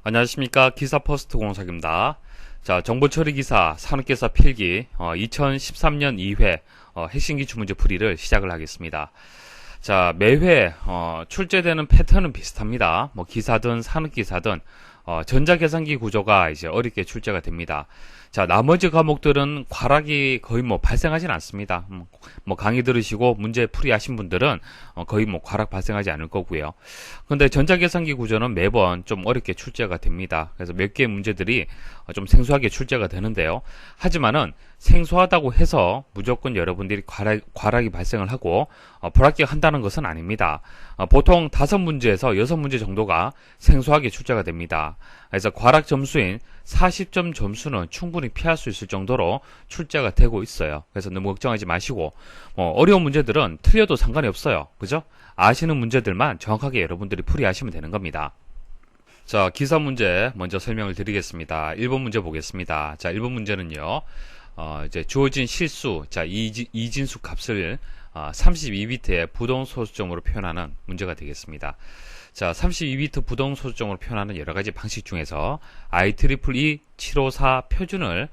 안녕하십니까. 기사퍼스트 공석입니다. 자, 정보처리기사 산업계사 필기 2013년 2회 핵심 기출문제 풀이를 시작을 하겠습니다. 자, 매회 출제되는 패턴은 비슷합니다. 뭐 기사든 산업기사든 전자계산기 구조가 이제 어렵게 출제가 됩니다. 자, 나머지 과목들은 과락이 거의 뭐 발생하진 않습니다. 뭐 강의 들으시고 문제 풀이하신 분들은 거의 뭐 과락 발생하지 않을 거고요. 근데 전자계산기 구조는 매번 좀 어렵게 출제가 됩니다. 그래서 몇 개의 문제들이 좀 생소하게 출제가 되는데요. 하지만은 생소하다고 해서 무조건 여러분들이 과락이 발생을 하고 불합격한다는 것은 아닙니다. 보통 5문제에서 6문제 정도가 생소하게 출제가 됩니다. 그래서 과락 점수인 40점 점수는 충분히 피할 수 있을 정도로 출제가 되고 있어요. 그래서 너무 걱정하지 마시고 어려운 문제들은 틀려도 상관이 없어요. 그죠? 아시는 문제들만 정확하게 여러분들이 풀이하시면 되는 겁니다. 자, 기사 문제 먼저 설명을 드리겠습니다. 1번 문제 보겠습니다. 자, 1번 문제는요. 이제 주어진 실수, 자, 이진수 값을 32비트의 부동소수점으로 표현하는 문제가 되겠습니다. 자, 32비트 부동소수점으로 표현하는 여러가지 방식 중에서 IEEE 754 표준을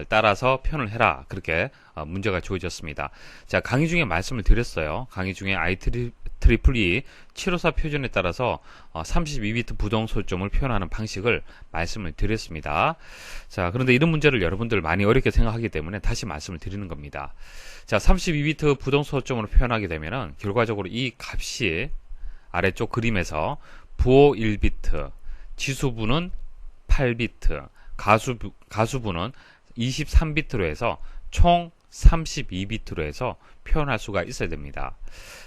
따라서 표현을 해라. 그렇게 문제가 주어졌습니다. 자, 강의 중에 말씀을 드렸어요. 강의 중에 IEEE 754 표준에 따라서 32비트 부동소수점을 표현하는 방식을 말씀을 드렸습니다. 자, 그런데 이런 문제를 여러분들 많이 어렵게 생각하기 때문에 다시 말씀을 드리는 겁니다. 자, 32비트 부동소수점으로 표현하게 되면은 결과적으로 이 값이 아래쪽 그림에서 부호 1비트, 지수부는 8비트, 가수부는 23비트로 해서 총 32비트로 해서 표현할 수가 있어야 됩니다.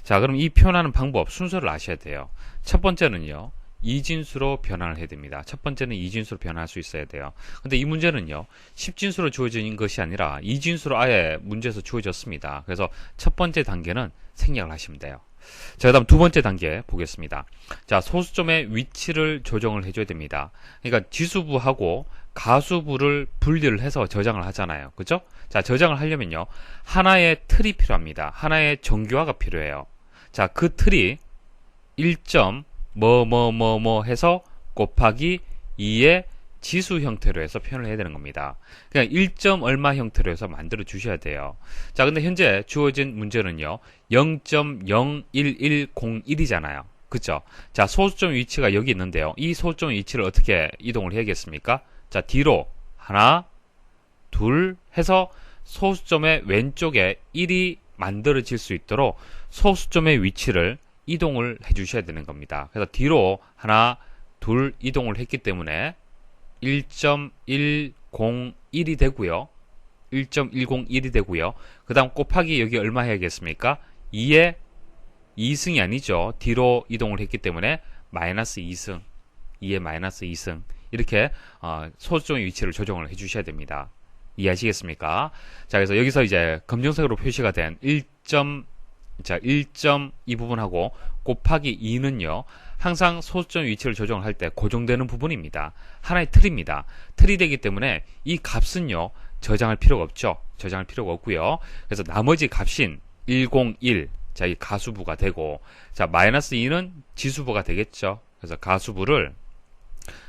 자, 그럼 이 표현하는 방법 순서를 아셔야 돼요. 첫 번째는요, 이진수로 변환을 해야 됩니다. 첫 번째는 이진수로 변환할 수 있어야 돼요. 근데 이 문제는요, 10진수로 주어진 것이 아니라 이진수로 아예 문제에서 주어졌습니다. 그래서 첫 번째 단계는 생략을 하시면 돼요. 자, 그 다음 두 번째 단계 보겠습니다. 자, 소수점의 위치를 조정을 해줘야 됩니다. 그러니까 지수부하고 가수부를 분리를 해서 저장을 하잖아요. 그죠? 자, 저장을 하려면요, 하나의 틀이 필요합니다. 하나의 정규화가 필요해요. 자, 그 틀이 1점 뭐뭐뭐뭐 해서 곱하기 2의 지수 형태로 해서 표현을 해야 되는 겁니다. 그냥 1점 얼마 형태로 해서 만들어 주셔야 돼요. 자, 근데 현재 주어진 문제는요, 0.01101이잖아요. 그쵸? 자, 소수점 위치가 여기 있는데요. 이 소수점 위치를 어떻게 이동을 해야겠습니까? 자, 뒤로 하나, 둘 해서 소수점의 왼쪽에 1이 만들어질 수 있도록 소수점의 위치를 이동을 해 주셔야 되는 겁니다. 그래서 뒤로 하나, 둘 이동을 했기 때문에 1.101이 되고요. 1.101이 되고요. 그 다음 곱하기 여기 얼마 해야겠습니까? 2의 2승이 아니죠. 뒤로 이동을 했기 때문에 마이너스 2승. 2의 마이너스 2승. 이렇게 소수점의 위치를 조정을 해 주셔야 됩니다. 이해하시겠습니까? 자, 그래서 여기서 이제 검정색으로 표시가 된 1점 이 부분하고 곱하기 2는요, 항상 소수점 위치를 조정을 할 때 고정되는 부분입니다. 하나의 틀입니다. 틀이 되기 때문에 이 값은요, 저장할 필요가 없죠. 저장할 필요가 없고요. 그래서 나머지 값인 101, 자, 이 가수부가 되고, 자, 마이너스 2는 지수부가 되겠죠. 그래서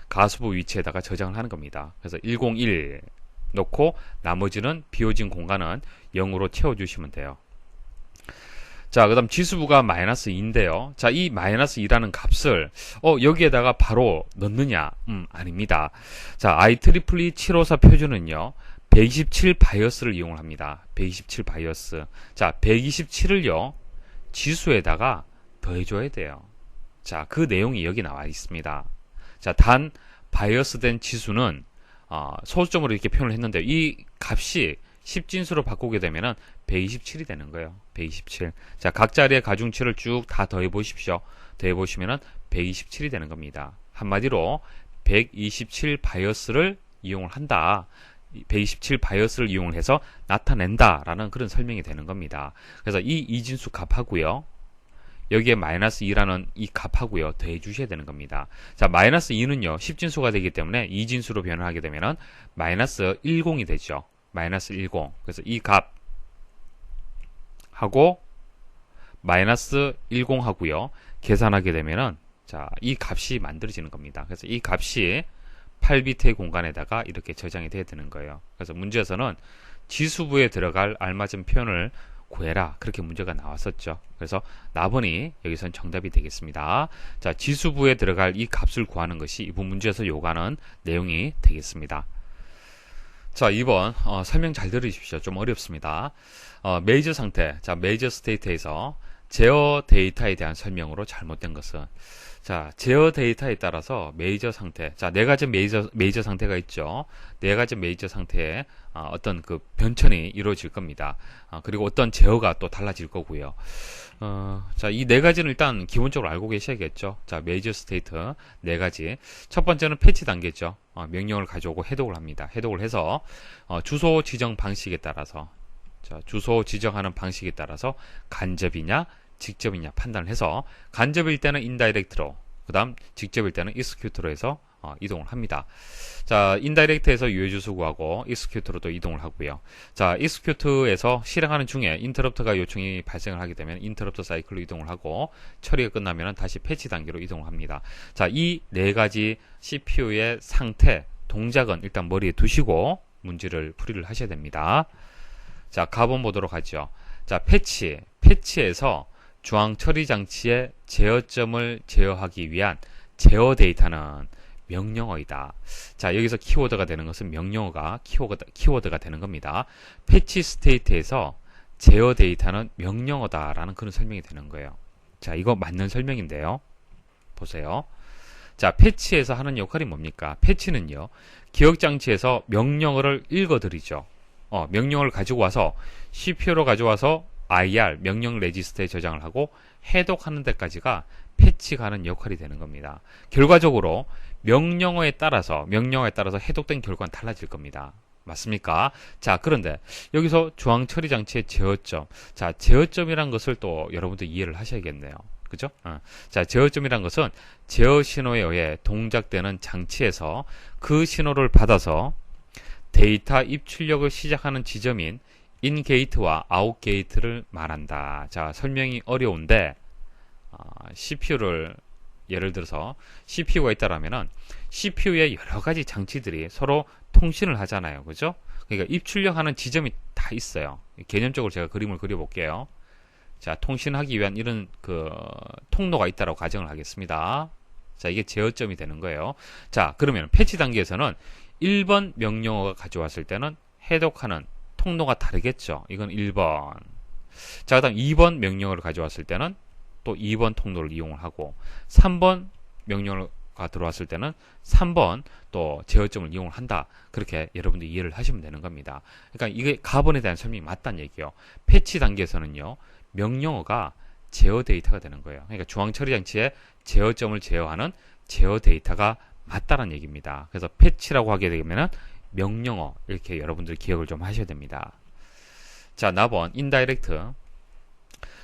가수부 위치에다가 저장을 하는 겁니다. 그래서 101 놓고 나머지는 비워진 공간은 0으로 채워주시면 돼요. 자, 그 다음 지수부가 마이너스 2인데요. 자, 이 마이너스 2라는 값을 여기에다가 바로 넣느냐? 아닙니다. 자, IEEE 754 표준은요, 127 바이어스를 이용을 합니다. 127 바이어스. 자, 127을요, 지수에다가 더해줘야 돼요. 자, 그 내용이 여기 나와 있습니다. 자, 단 바이어스 된 지수는 소수점으로 이렇게 표현을 했는데, 이 값이 10진수로 바꾸게 되면은 127이 되는 거예요. 127. 자, 각 자리의 가중치를 쭉 다 더해 보십시오. 더해 보시면은 127이 되는 겁니다. 한마디로 127 바이어스를 이용을 한다. 127 바이어스를 이용을 해서 나타낸다라는 그런 설명이 되는 겁니다. 그래서 이 이진수 값하고요, 여기에 마이너스 2라는 이 값하고요, 더해 주셔야 되는 겁니다. 자, 마이너스 2는요, 10진수가 되기 때문에 2진수로 변화하게 되면은 마이너스 10이 되죠. 마이너스 10. 그래서 이 값 하고 마이너스 10 하고요, 계산하게 되면은, 자, 이 값이 만들어지는 겁니다. 그래서 이 값이 8비트의 공간에다가 이렇게 저장이 돼야 되는 거예요. 그래서 문제에서는 지수부에 들어갈 알맞은 표현을 구해라, 그렇게 문제가 나왔었죠. 그래서 나번이 여기선 정답이 되겠습니다. 자, 지수부에 들어갈 이 값을 구하는 것이 이번 문제에서 요구하는 내용이 되겠습니다. 자, 2번 설명 잘 들으십시오. 좀 어렵습니다. 메이저 상태, 자, 메이저 스테이트에서 제어 데이터에 대한 설명으로 잘못된 것은, 자, 제어 데이터에 따라서 메이저 상태, 자, 네 가지 메이저 상태가 있죠. 네 가지 메이저 상태에 어떤 그 변천이 이루어질 겁니다. 그리고 어떤 제어가 또 달라질 거고요. 자, 이 네 가지는 일단 기본적으로 알고 계셔야겠죠. 자, 메이저 스테이트 네 가지. 첫 번째는 패치 단계죠. 명령을 가져오고 해독을 합니다. 해독을 해서 주소 지정 방식에 따라서, 자, 주소 지정하는 방식에 따라서 간접이냐 직접이냐 판단을 해서, 간접일 때는 인다이렉트로, 그 다음 직접일 때는 익스큐트로 해서 이동을 합니다. 자, 인다이렉트에서 유효주소 구하고 익스큐트로도 이동을 하고요. 자, 익스큐트에서 실행하는 중에 인터럽트가 요청이 발생을 하게 되면 인터럽트 사이클로 이동을 하고, 처리가 끝나면 다시 패치 단계로 이동을 합니다. 자, 이 네 가지 CPU의 상태, 동작은 일단 머리에 두시고 문제를 풀이를 하셔야 됩니다. 자, 가본 보도록 하죠. 자, 패치에서 중앙 처리 장치의 제어점을 제어하기 위한 제어 데이터는 명령어이다. 자, 여기서 키워드가 되는 것은 명령어가 키워드가 되는 겁니다. 패치 스테이트에서 제어 데이터는 명령어다라는 그런 설명이 되는 거예요. 자, 이거 맞는 설명인데요. 보세요. 자, 패치에서 하는 역할이 뭡니까? 패치는요, 기억 장치에서 명령어를 읽어드리죠. 명령어를 가지고 와서 CPU로 가져와서 IR 명령 레지스터에 저장을 하고 해독하는 데까지가 패치가 하는 역할이 되는 겁니다. 결과적으로 명령어에 따라서 해독된 결과는 달라질 겁니다. 맞습니까? 자, 그런데 여기서 중앙 처리 장치의 제어점, 자, 제어점이란 것을 또 여러분들 이해를 하셔야겠네요. 그죠? 자, 제어점이란 것은 제어 신호에 의해 동작되는 장치에서 그 신호를 받아서 데이터 입출력을 시작하는 지점인 인 게이트와 아웃 게이트를 말한다. 자, 설명이 어려운데 CPU를 예를 들어서 CPU가 있다라면은 CPU의 여러 가지 장치들이 서로 통신을 하잖아요. 그죠? 그러니까 입출력하는 지점이 다 있어요. 개념적으로 제가 그림을 그려볼게요. 자, 통신하기 위한 이런 그 통로가 있다라고 가정을 하겠습니다. 자, 이게 제어점이 되는 거예요. 자, 그러면 패치 단계에서는 1번 명령어가 가져왔을 때는 해독하는 통로가 다르겠죠. 이건 1번. 자, 그 다음 2번 명령어를 가져왔을 때는 또 2번 통로를 이용을 하고, 3번 명령어가 들어왔을 때는 3번 또 제어점을 이용을 한다. 그렇게 여러분들 이해를 하시면 되는 겁니다. 그러니까 이게 가번에 대한 설명이 맞다는 얘기예요. 패치 단계에서는요, 명령어가 제어 데이터가 되는 거예요. 그러니까 중앙 처리 장치의 제어점을 제어하는 제어 데이터가 맞다는 얘기입니다. 그래서 패치라고 하게 되면은 명령어, 이렇게 여러분들 기억을 좀 하셔야 됩니다. 자, 나번 인다이렉트.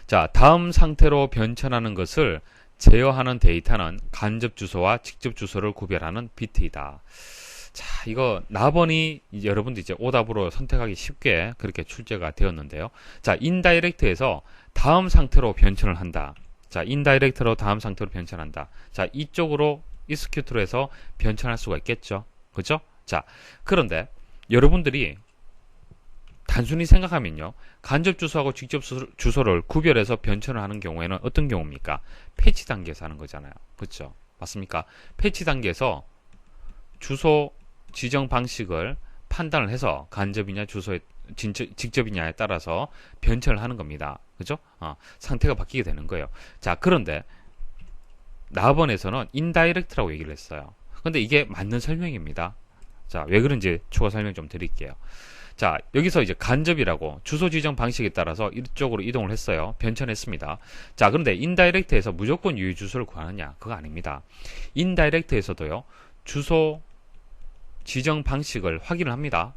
자, 다음 상태로 변천하는 것을 제어하는 데이터는 간접 주소와 직접 주소를 구별하는 비트이다. 자, 이거 나번이 여러분들 이제 오답으로 선택하기 쉽게 그렇게 출제가 되었는데요. 자, 인다이렉트에서 다음 상태로 변천을 한다. 자, 인다이렉트로 다음 상태로 변천한다. 자, 이쪽으로 익스큐트로 해서 변천할 수가 있겠죠. 그죠? 자, 그런데 여러분들이 단순히 생각하면요, 간접 주소하고 직접 주소를 구별해서 변천을 하는 경우에는 어떤 경우입니까? 패치 단계에서 하는 거잖아요. 그렇죠? 맞습니까? 패치 단계에서 주소 지정 방식을 판단을 해서 간접이냐 직접이냐에 따라서 변천을 하는 겁니다. 그죠? 상태가 바뀌게 되는 거예요. 자, 그런데 나번에서는 인다이렉트라고 얘기를 했어요. 근데 이게 맞는 설명입니다. 자, 왜 그런지 추가 설명 좀 드릴게요. 자, 여기서 이제 간접이라고 주소 지정 방식에 따라서 이쪽으로 이동을 했어요. 변천했습니다. 자, 그런데 인다이렉트에서 무조건 유효 주소를 구하느냐? 그거 아닙니다. 인다이렉트에서도요, 주소 지정 방식을 확인을 합니다.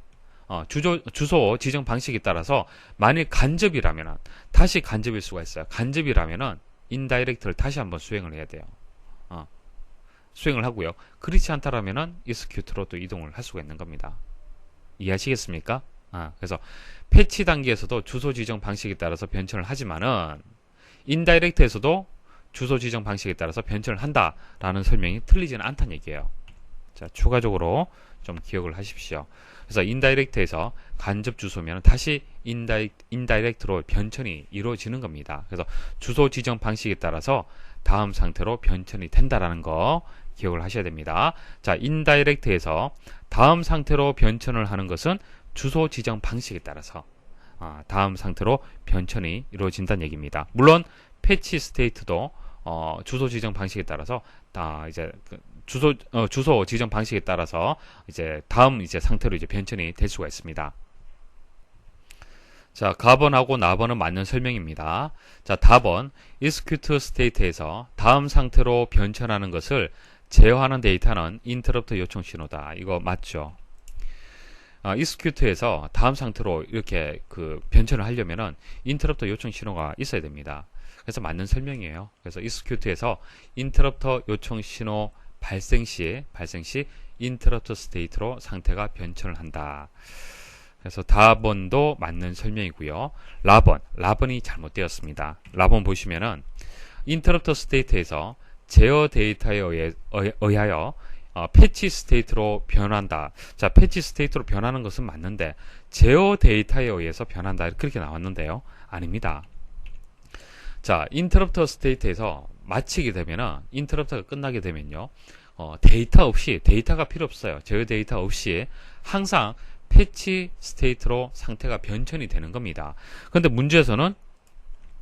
주소 지정 방식에 따라서 만일 간접이라면 다시 간접일 수가 있어요. 간접이라면은 인다이렉트를 다시 한번 수행을 해야 돼요. 수행을 하고요. 그렇지 않다라면은 익스큐트로 또 이동을 할 수가 있는 겁니다. 이해하시겠습니까? 그래서 패치 단계에서도 주소 지정 방식에 따라서 변천을 하지만은 인다이렉트에서도 주소 지정 방식에 따라서 변천을 한다라는 설명이 틀리지는 않다는 얘기예요. 자, 추가적으로 좀 기억을 하십시오. 그래서 인다이렉트에서 간접 주소면 다시 인다이렉트로 변천이 이루어지는 겁니다. 그래서 주소 지정 방식에 따라서 다음 상태로 변천이 된다라는 거 기억을 하셔야 됩니다. 자, 인다이렉트에서 다음 상태로 변천을 하는 것은 주소 지정 방식에 따라서 다음 상태로 변천이 이루어진다는 얘기입니다. 물론 패치 스테이트도 주소 지정 방식에 따라서 이제 주소 지정 방식에 따라서 이제 다음 이제 상태로 이제 변천이 될 수가 있습니다. 자, 가번하고 나번은 맞는 설명입니다. 자, 다번 execute state에서 다음 상태로 변천하는 것을 제어하는 데이터는 interrupt 요청 신호다. 이거 맞죠? execute에서 다음 상태로 이렇게 그 변천을 하려면은 interrupt 요청 신호가 있어야 됩니다. 그래서 맞는 설명이에요. 그래서 execute에서 interrupt 요청 신호 발생 시 interrupt state로 상태가 변천을 한다. 그래서 다번도 맞는 설명이고요. 라번이 잘못되었습니다. 라번 보시면은 interrupt state에서 제어 데이터에 의하여 패치 스테이트로 변한다. 자, 패치 스테이트로 변하는 것은 맞는데 제어 데이터에 의해서 변한다. 그렇게 나왔는데요. 아닙니다. 자, 인터럽터 스테이트에서 마치게 되면은 인터럽터가 끝나게 되면요. 데이터가 필요 없어요. 제어 데이터 없이 항상 패치 스테이트로 상태가 변천이 되는 겁니다. 그런데 문제에서는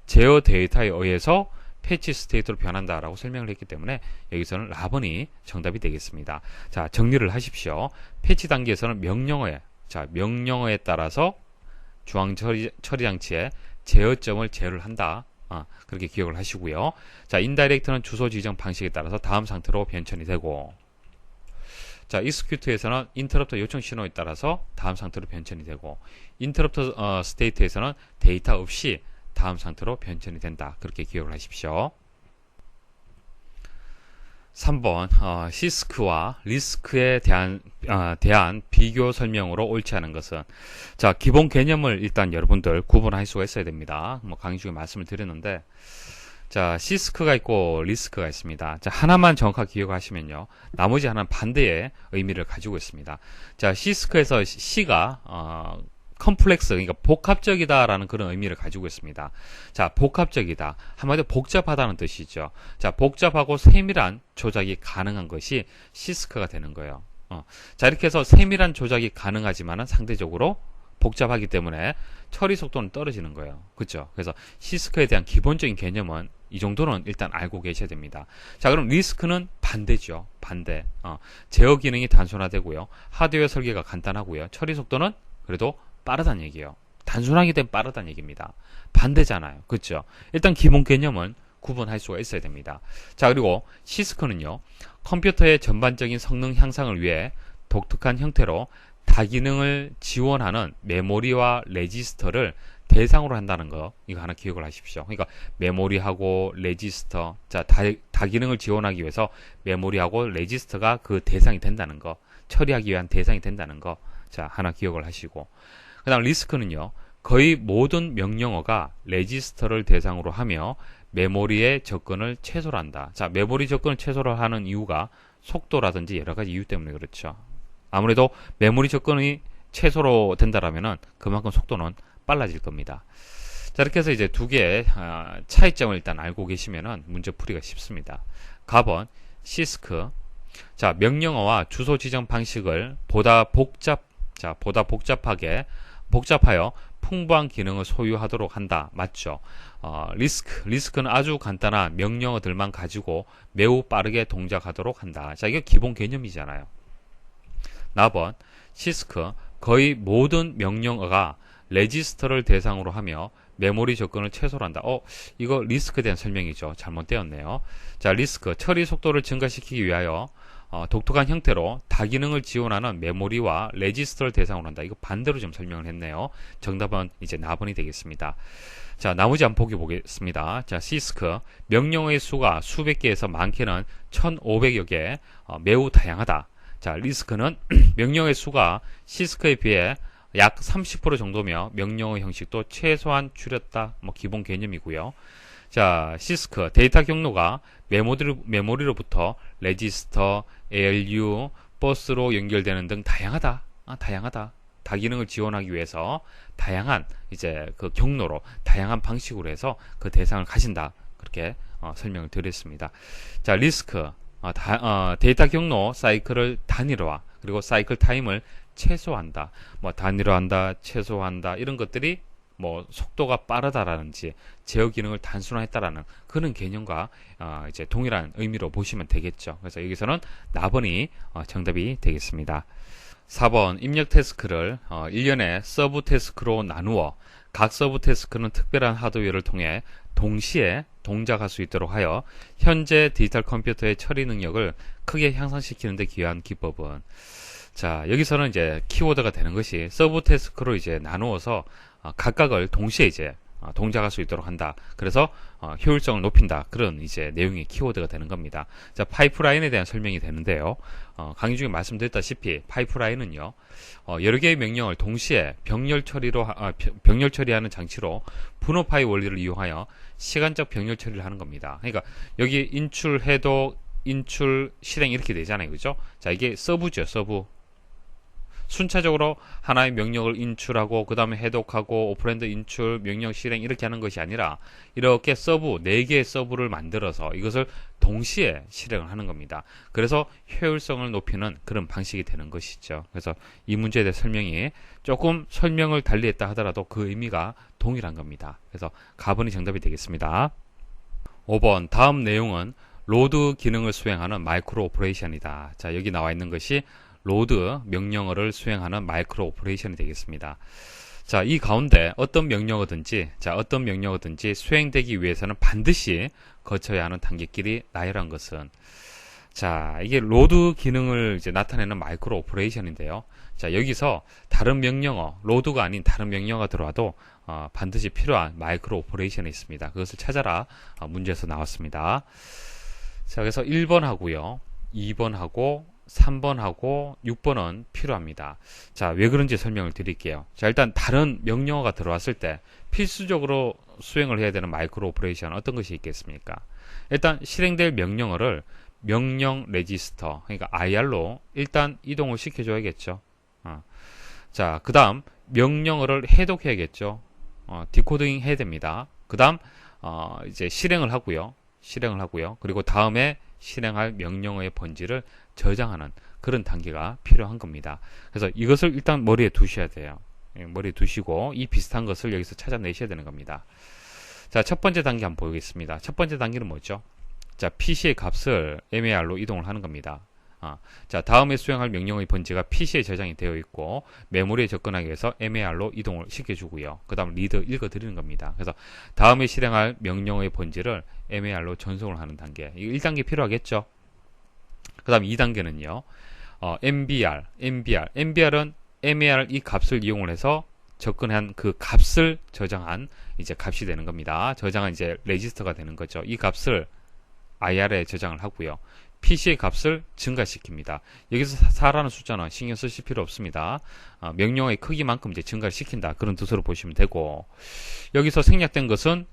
제어 데이터에 의해서 패치 스테이트로 변한다라고 설명을 했기 때문에 여기서는 라번이 정답이 되겠습니다. 자, 정리를 하십시오. 패치 단계에서는 명령어에 따라서 중앙 처리 장치에 제어점을 제어를 한다. 그렇게 기억을 하시고요. 자, 인다이렉트는 주소 지정 방식에 따라서 다음 상태로 변천이 되고, 자, execute에서는 interrupt 요청 신호에 따라서 다음 상태로 변천이 되고, interrupt state에서는 데이터 없이 다음 상태로 변천이 된다. 그렇게 기억을 하십시오. 3번 시스크와 리스크에 대한 비교 설명으로 옳지 않은 것은, 자, 기본 개념을 일단 여러분들 구분할 수가 있어야 됩니다. 뭐 강의 중에 말씀을 드렸는데, 자, 시스크가 있고 리스크가 있습니다. 자, 하나만 정확하게 기억하시면요, 나머지 하나는 반대의 의미를 가지고 있습니다. 자, 시스크에서 C가 컴플렉스, 그러니까 복합적이다라는 그런 의미를 가지고 있습니다. 자, 복합적이다. 한마디로 복잡하다는 뜻이죠. 자, 복잡하고 세밀한 조작이 가능한 것이 시스크가 되는 거예요. 자, 이렇게 해서 세밀한 조작이 가능하지만은 상대적으로 복잡하기 때문에 처리 속도는 떨어지는 거예요. 그렇죠? 그래서 시스크에 대한 기본적인 개념은 이 정도는 일단 알고 계셔야 됩니다. 자, 그럼 리스크는 반대죠. 반대. 제어 기능이 단순화되고요. 하드웨어 설계가 간단하고요. 처리 속도는 그래도 빠르다는 얘기예요. 단순하게 된 빠르다는 얘기입니다. 반대잖아요. 그렇죠? 일단 기본 개념은 구분할 수가 있어야 됩니다. 자, 그리고 시스크는요, 컴퓨터의 전반적인 성능 향상을 위해 독특한 형태로 다기능을 지원하는 메모리와 레지스터를 대상으로 한다는 거, 이거 하나 기억을 하십시오. 그러니까 메모리하고 레지스터, 자, 다기능을 지원하기 위해서 메모리하고 레지스터가 그 대상이 된다는 거, 처리하기 위한 대상이 된다는 거, 자, 하나 기억을 하시고, 그 다음 리스크는요, 거의 모든 명령어가 레지스터를 대상으로 하며 메모리의 접근을 최소로 한다. 자, 메모리 접근을 최소로 하는 이유가 속도라든지 여러 가지 이유 때문에 그렇죠. 아무래도 메모리 접근이 최소로 된다라면은 그만큼 속도는 빨라질 겁니다. 자, 이렇게 해서 이제 두 개의 차이점을 일단 알고 계시면은 문제 풀이가 쉽습니다. 가번, 시스크. 자, 명령어와 주소 지정 방식을 보다 복잡하여 풍부한 기능을 소유하도록 한다. 맞죠? 리스크는 아주 간단한 명령어들만 가지고 매우 빠르게 동작하도록 한다. 자, 이게 기본 개념이잖아요. 나번, 시스크, 거의 모든 명령어가 레지스터를 대상으로 하며 메모리 접근을 최소로 한다. 이거 리스크에 대한 설명이죠. 잘못되었네요. 자, 리스크, 처리 속도를 증가시키기 위하여 독특한 형태로 다기능을 지원하는 메모리와 레지스터를 대상으로 한다. 이거 반대로 좀 설명을 했네요. 정답은 이제 나번이 되겠습니다. 자, 나머지 한번 보겠습니다. 자, 시스크, 명령어의 수가 수백 개에서 많게는 1500여 개, 매우 다양하다. 자, 리스크는 명령어의 수가 시스크에 비해 약 30% 정도며 명령어 형식도 최소한 줄였다. 뭐 기본 개념이고요. 자, 시스크, 데이터 경로가 메모리로부터 레지스터, ALU, 버스로 연결되는 등 다양하다. 다양하다. 다기능을 지원하기 위해서 다양한 이제 그 경로로 다양한 방식으로 해서 그 대상을 가진다. 그렇게 설명을 드렸습니다. 자, 리스크. 데이터 경로 사이클을 단일화, 그리고 사이클 타임을 최소화한다. 뭐 단일화한다, 최소화한다 이런 것들이 뭐 속도가 빠르다라든지 제어 기능을 단순화했다라는 그런 개념과 이제 동일한 의미로 보시면 되겠죠. 그래서 여기서는 나번이 정답이 되겠습니다. 4번 입력 태스크를 일련의 서브 태스크로 나누어 각 서브 태스크는 특별한 하드웨어를 통해 동시에 동작할 수 있도록 하여 현재 디지털 컴퓨터의 처리 능력을 크게 향상시키는 데 기여한 기법은, 자, 여기서는 이제 키워드가 되는 것이 서브 태스크로 이제 나누어서 각각을 동시에 이제 동작할 수 있도록 한다. 그래서 효율성을 높인다. 그런 이제 내용이 키워드가 되는 겁니다. 자, 파이프라인에 대한 설명이 되는데요. 강의 중에 말씀드렸다시피 파이프라인은요, 여러 개의 명령을 동시에 병렬 처리하는 장치로 분업파이 원리를 이용하여 시간적 병렬 처리를 하는 겁니다. 그러니까 여기 인출, 해독, 인출, 실행 이렇게 되잖아요. 그죠? 자, 이게 서브죠, 서브. 순차적으로 하나의 명령을 인출하고 그 다음에 해독하고 오퍼랜드 인출, 명령 실행 이렇게 하는 것이 아니라 이렇게 서브, 4개의 서브를 만들어서 이것을 동시에 실행을 하는 겁니다. 그래서 효율성을 높이는 그런 방식이 되는 것이죠. 그래서 이 문제에 대해 설명이 조금 설명을 달리했다 하더라도 그 의미가 동일한 겁니다. 그래서 가번이 정답이 되겠습니다. 5번 다음 내용은 로드 기능을 수행하는 마이크로 오퍼레이션이다. 자, 여기 나와 있는 것이 로드 명령어를 수행하는 마이크로 오퍼레이션이 되겠습니다. 자, 이 가운데 어떤 명령어든지 수행되기 위해서는 반드시 거쳐야 하는 단계끼리 나열한 것은, 자, 이게 로드 기능을 이제 나타내는 마이크로 오퍼레이션인데요. 자, 여기서 다른 명령어, 로드가 아닌 다른 명령어가 들어와도 반드시 필요한 마이크로 오퍼레이션이 있습니다. 그것을 찾아라. 문제에서 나왔습니다. 자, 그래서 1번 하고요, 2번 하고 3번 하고 6번은 필요합니다. 자, 왜 그런지 설명을 드릴게요. 자, 일단 다른 명령어가 들어왔을 때 필수적으로 수행을 해야 되는 마이크로 오퍼레이션 어떤 것이 있겠습니까? 일단 실행될 명령어를 명령 레지스터, 그러니까 IR로 일단 이동을 시켜줘야겠죠. 자, 그 다음 명령어를 해독해야겠죠. 디코딩 해야 됩니다. 그 다음 이제 실행을 하고요. 그리고 다음에 실행할 명령어의 번지를 저장하는 그런 단계가 필요한 겁니다. 그래서 이것을 일단 머리에 두셔야 돼요. 머리에 두시고 이 비슷한 것을 여기서 찾아내셔야 되는 겁니다. 자, 첫 번째 단계 한번 보겠습니다. 첫 번째 단계는 뭐죠? 자, PC의 값을 MAR로 이동을 하는 겁니다. 자, 다음에 수행할 명령어의 번지가 PC에 저장이 되어 있고 메모리에 접근하기 위해서 MAR로 이동을 시켜주고요. 그 다음 리드 읽어드리는 겁니다. 그래서 다음에 실행할 명령어의 번지를 MAR로 전송을 하는 단계. 이 1단계 필요하겠죠? 그 다음 2단계는요. MBR은 MAR 이 값을 이용을 해서 접근한 그 값을 저장한 이제 값이 되는 겁니다. 저장한 이제 레지스터가 되는 거죠. 이 값을 IR에 저장을 하고요. PC의 값을 증가시킵니다. 여기서 4라는 숫자는 신경 쓰실 필요 없습니다. 명령어의 크기만큼 이제 증가를 시킨다. 그런 뜻으로 보시면 되고, 여기서 생략된 것은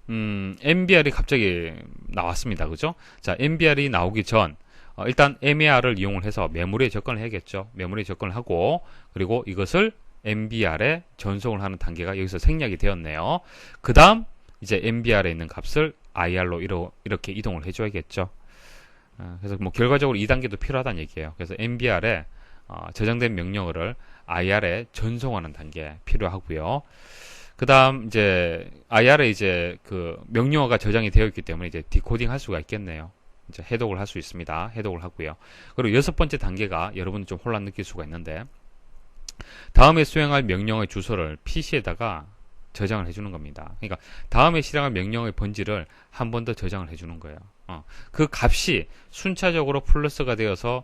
MBR이 갑자기 나왔습니다. 그죠? 자, MBR이 나오기 전 일단 MAR을 이용을 해서 메모리에 접근을 해야겠죠. 메모리에 접근을 하고, 그리고 이것을 MBR에 전송을 하는 단계가 여기서 생략이 되었네요. 그 다음 이제 MBR에 있는 값을 IR로 이렇게 이동을 해줘야겠죠. 그래서 뭐 결과적으로 2단계도 필요하다는 얘기예요. 그래서 MBR에 저장된 명령어를 IR에 전송하는 단계 필요하고요. 그 다음 이제 IR에 이제 그 명령어가 저장이 되어 있기 때문에 이제 디코딩 할 수가 있겠네요. 이제 해독을 할 수 있습니다. 해독을 하고요. 그리고 6번째 단계가 여러분이 좀 혼란 느낄 수가 있는데, 다음에 수행할 명령어의 주소를 PC에다가 저장을 해주는 겁니다. 그러니까 다음에 실행할 명령어의 번지를 한 번 더 저장을 해주는 거예요. 그 값이 순차적으로 플러스가 되어서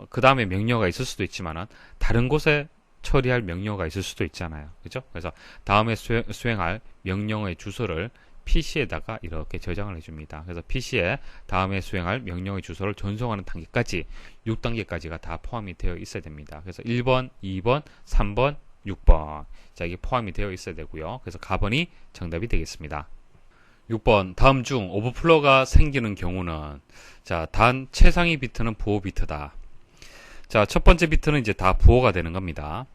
그 다음에 명령어가 있을 수도 있지만은 다른 곳에 처리할 명령어가 있을 수도 있잖아요. 그죠? 그래서 다음에 수행할 명령어의 주소를 PC에다가 이렇게 저장을 해줍니다. 그래서 PC에 다음에 수행할 명령어의 주소를 전송하는 단계까지 6단계까지가 다 포함이 되어 있어야 됩니다. 그래서 1번, 2번, 3번, 6번. 자, 이게 포함이 되어 있어야 되고요. 그래서 가번이 정답이 되겠습니다. 6번 다음 중 오버플로가 생기는 경우는, 자, 단 최상위 비트는 보호 비트다. 자, 첫 번째 비트는 이제 다 부호가 되는 겁니다.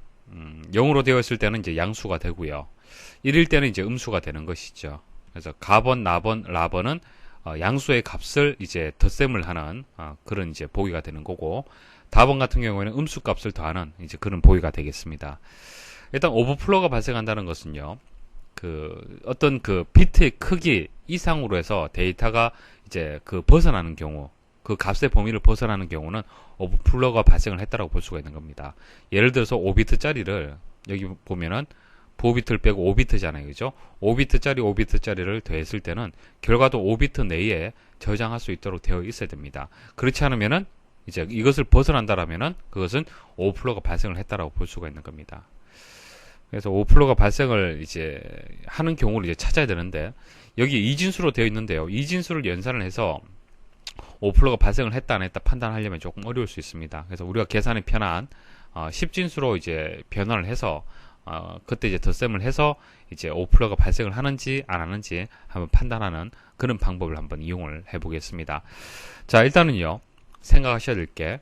0으로 되어 있을 때는 이제 양수가 되고요. 1일 때는 이제 음수가 되는 것이죠. 그래서 가번, 나번, 라번은 양수의 값을 이제 덧셈을 하는 그런 이제 보기가 되는 거고, 다번 같은 경우에는 음수 값을 더하는 이제 그런 보기가 되겠습니다. 일단 오버플로가 발생한다는 것은요, 어떤 비트의 크기 이상으로 해서 데이터가 이제 벗어나는 경우, 그 값의 범위를 벗어나는 경우는 오버플로가 발생을 했다라고 볼 수가 있는 겁니다. 예를 들어서 5비트짜리를 여기 보면은 보비트를 빼고 5비트잖아요. 그죠? 5비트짜리 5비트짜리를 더했을 때는 결과도 5비트 내에 저장할 수 있도록 되어 있어야 됩니다. 그렇지 않으면은 이제 이것을 벗어난다라면은 그것은 오버플로가 발생을 했다라고 볼 수가 있는 겁니다. 그래서 오버플로가 발생을 이제 하는 경우를 이제 찾아야 되는데, 여기 이진수로 되어 있는데요. 이진수를 연산을 해서 오버플로가 발생을 했다 안 했다 판단하려면 조금 어려울 수 있습니다. 그래서 우리가 계산이 편한 10진수로 이제 변환을 해서 그때 이제 덧셈을 해서 이제 오버플로가 발생을 하는지 안 하는지 한번 판단하는 그런 방법을 한번 이용을 해보겠습니다. 자, 일단은요, 생각하셔야 될 게,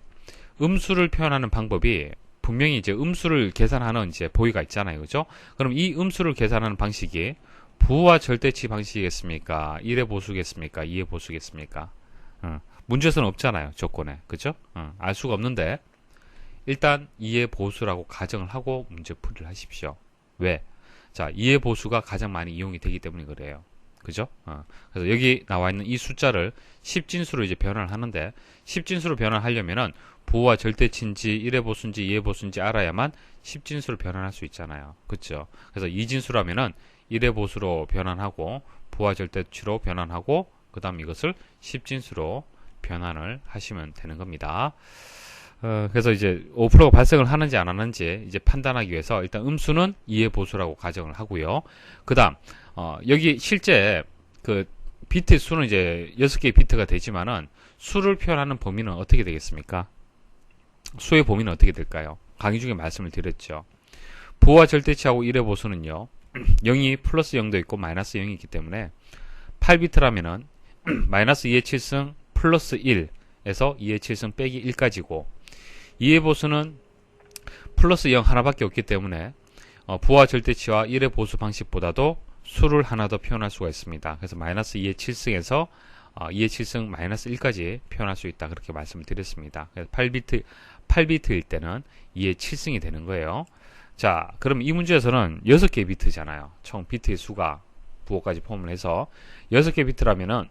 음수를 표현하는 방법이 분명히 이제 음수를 계산하는 이제 보기가 있잖아요. 그죠? 그럼 이 음수를 계산하는 방식이 부호와 절대치 방식이겠습니까? 1의 보수겠습니까? 2의 보수겠습니까? 문제에서는 없잖아요. 조건에. 그죠? 알 수가 없는데, 일단 2의 보수라고 가정을 하고 문제 풀이를 하십시오. 왜? 자, 2의 보수가 가장 많이 이용이 되기 때문에 그래요. 그죠? 그래서 여기 나와 있는 이 숫자를 10진수로 이제 변환을 하는데, 10진수로 변환하려면은 부호와 절대치인지 1의 보수인지 2의 보수인지 알아야만 10진수로 변환할 수 있잖아요. 그죠? 그래서 2진수라면은 1의 보수로 변환하고 부호와 절대치로 변환하고 그 다음 이것을 10진수로 변환을 하시면 되는 겁니다. 그래서 이제 오버플로가 발생을 하는지 안 하는지 이제 판단하기 위해서 일단 음수는 2의 보수라고 가정을 하고요. 그 다음 여기 실제 비트 수는 이제 6개의 비트가 되지만은 수를 표현하는 범위는 어떻게 되겠습니까? 수의 범위는 어떻게 될까요? 강의 중에 말씀을 드렸죠. 부호와 절대치하고 1의 보수는요, 0이 플러스 0도 있고 마이너스 0이 있기 때문에 8비트라면은 마이너스 2의 7승 플러스 1에서 2의 7승 빼기 1까지고, 2의 보수는 플러스 0 하나밖에 없기 때문에 부호와 절대치와 1의 보수 방식보다도 수를 하나 더 표현할 수가 있습니다. 그래서 마이너스 2의 7승에서 2의 7승 마이너스 1까지 표현할 수 있다, 그렇게 말씀을 드렸습니다. 그래서 8비트일 때는 2의 7승이 되는 거예요. 자, 그럼 이 문제에서는 6개의 비트잖아요. 총 비트의 수가 부호까지 포함을 해서 6개 비트라면은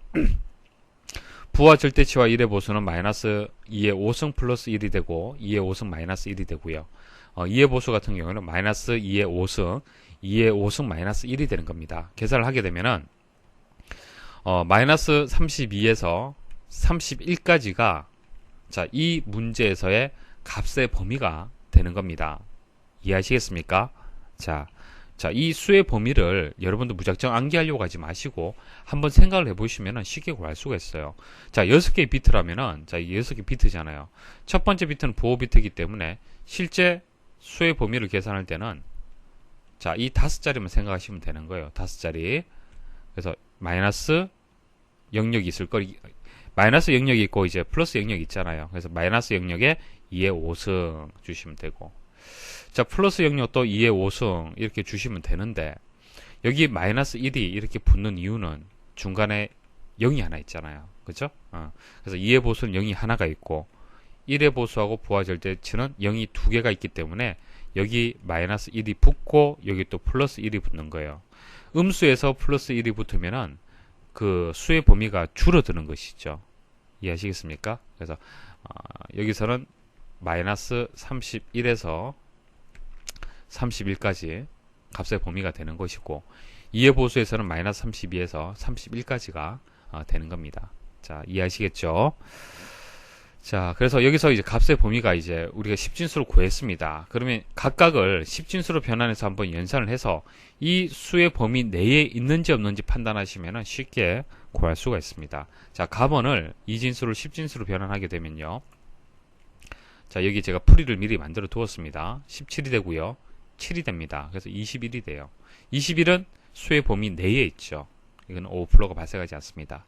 부호와 절대치와 1의 보수는 마이너스 2의 5승 플러스 1이 되고 2의 5승 마이너스 1이 되고요. 2의 보수 같은 경우는 마이너스 2의 5승 2의 5승 마이너스 1이 되는 겁니다. 계산을 하게 되면은 마이너스 32에서 31까지가 자, 이 문제에서의 값의 범위가 되는 겁니다. 이해하시겠습니까? 자, 이 수의 범위를 여러분도 무작정 암기하려고 하지 마시고 한번 생각을 해보시면 쉽게 구할 수가 있어요. 자, 6개의 비트라면은, 자, 6개 비트잖아요. 첫 번째 비트는 부호 비트이기 때문에 실제 수의 범위를 계산할 때는 자, 이 5자리만 생각하시면 되는 거예요. 5자리. 그래서 마이너스 영역이 있을 거리, 마이너스 영역이 있고 이제 플러스 영역이 있잖아요. 그래서 마이너스 영역에 2의 5승 주시면 되고, 자, 플러스 영역도 2의 5승 이렇게 주시면 되는데, 여기 마이너스 1이 이렇게 붙는 이유는 중간에 0이 하나 있잖아요. 그죠? 그래서 2의 보수는 0이 하나가 있고 1의 보수하고 부호와 절대치는 0이 두 개가 있기 때문에 여기 마이너스 1이 붙고 여기 또 플러스 1이 붙는 거예요. 음수에서 플러스 1이 붙으면은 그 수의 범위가 줄어드는 것이죠. 이해하시겠습니까? 그래서 여기서는 마이너스 31에서 31까지 값의 범위가 되는 것이고, 2의 보수에서는 마이너스 32에서 31까지가 되는 겁니다. 자, 이해하시겠죠? 자, 그래서 여기서 이제 값의 범위가 이제 우리가 10진수로 구했습니다. 그러면 각각을 10진수로 변환해서 한번 연산을 해서 이 수의 범위 내에 있는지 없는지 판단하시면 쉽게 구할 수가 있습니다. 자, 값원을 2진수를 10진수로 변환하게 되면요. 자, 여기 제가 풀이를 미리 만들어 두었습니다. 17이 되고요. 7이 됩니다. 그래서 21이 돼요. 21은 수의 범위 내에 있죠. 이건 오버플로가 발생하지 않습니다.